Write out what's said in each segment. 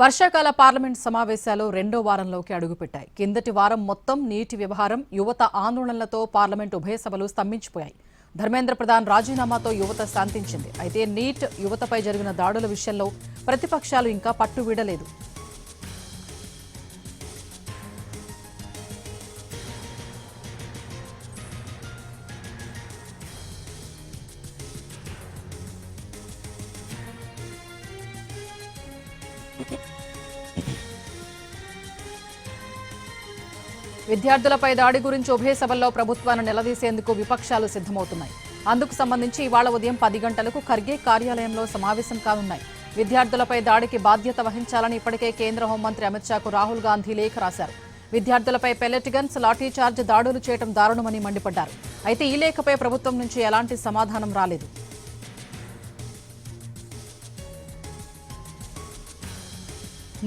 వర్షాకాల పార్లమెంట్ సమావేశాలు రెండో వారంలోకి అడుగుపెట్టాయి. కిందటి వారం మొత్తం నీటి వ్యవహారం, యువత ఆందోళనలతో పార్లమెంట్ ఉభయ సభలు స్తంభించిపోయాయి. ధర్మేంద్ర ప్రధాన్ రాజీనామాతో యువత శాంతించింది. అయితే నీట్, యువతపై జరిగిన దాడుల విషయంలో ప్రతిపక్షాలు ఇంకా పట్టు వీడలేదు. విద్యార్థులపై దాడి గురించి ఉభయ సభల్లో ప్రభుత్వాన్ని నిలదీసేందుకు విపక్షాలు సిద్ధమవుతున్నాయి. అందుకు సంబంధించి ఇవాళ ఉదయం 10 గంటలకు ఖర్గే కార్యాలయంలో సమావేశం కానున్నాయి. విద్యార్థులపై దాడికి బాధ్యత వహించాలని ఇప్పటికే కేంద్ర హోంమంత్రి అమిత్ షాకు రాహుల్ గాంధీ లేఖ రాశారు. విద్యార్థులపై పెల్లెట్ గన్స్, లాఠీచార్జ్ దాడులు చేయడం దారుణమని మండిపడ్డారు. అయితే ఈ లేఖపై ప్రభుత్వం నుంచి ఎలాంటి సమాధానం రాలేదు.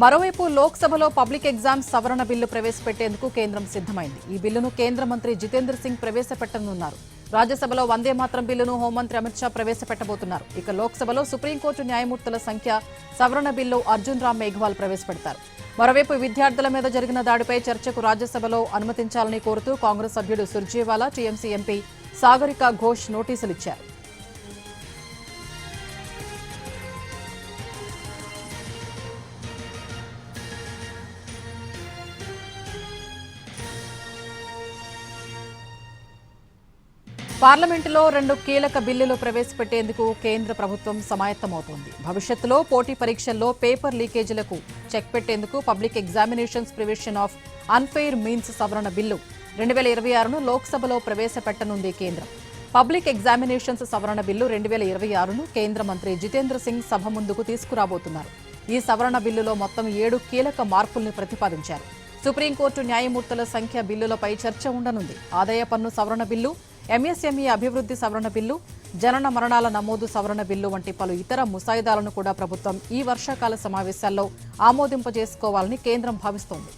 మరోవైపు లోక్సభలో పబ్లిక్ ఎగ్జామ్స్ సవరణ బిల్లు ప్రవేశపెట్టేందుకు కేంద్రం సిద్ధమైంది. ఈ బిల్లును కేంద్ర మంత్రి జితేంద్ర సింగ్ ప్రవేశపెట్టనున్నారు. రాజ్యసభలో వందే మాతరం బిల్లును హోంమంత్రి అమిత్ షా ప్రవేశపెట్టబోతున్నారు. ఇక లోక్సభలో సుప్రీంకోర్టు న్యాయమూర్తుల సంఖ్య సవరణ బిల్లు అర్జున్ రామ్ మేఘ్వాల్ ప్రవేశపెడతారు. మరోవైపు విద్యార్థుల మీద జరిగిన దాడిపై చర్చకు రాజ్యసభలో అనుమతించాలని కోరుతూ కాంగ్రెస్ సభ్యుడు సుర్జేవాలా, టీఎంసీ ఎంపీ సాగరికా ఘోష్ నోటీసులిచ్చారు. పార్లమెంటులో 2 కీలక బిల్లులు ప్రవేశపెట్టేందుకు కేంద్ర ప్రభుత్వం సమాయత్తమవుతోంది. భవిష్యత్తులో పోటీ పరీక్షల్లో పేపర్ లీకేజీలకు చెక్ పెట్టేందుకు public examinations prevention of unfair means సవరణ బిల్లు 2026ను లోక్సభలో ప్రవేశపెట్టనుంది కేంద్రం. పబ్లిక్ ఎగ్జామినేషన్స్ సవరణ బిల్లు 2026ను కేంద్ర మంత్రి జితేంద్ర సింగ్ సభ ముందుకు తీసుకురాబోతున్నారు. ఈ సవరణ బిల్లులో మొత్తం 7 కీలక మార్పుల్ని ప్రతిపాదించారు. సుప్రీంకోర్టు న్యాయమూర్తుల సంఖ్య బిల్లులపై చర్చ ఉండనుంది. ఆదాయ పన్ను సవరణ బిల్లు, ఎంఎస్ఎంఈ అభివృద్ధి సవరణ బిల్లు, జనన మరణాల నమోదు సవరణ బిల్లు వంటి పలు ఇతర ముసాయిదాలను కూడా ప్రభుత్వం ఈ వర్షాకాల సమావేశాల్లో ఆమోదింపజేసుకోవాలని కేంద్రం భావిస్తోంది.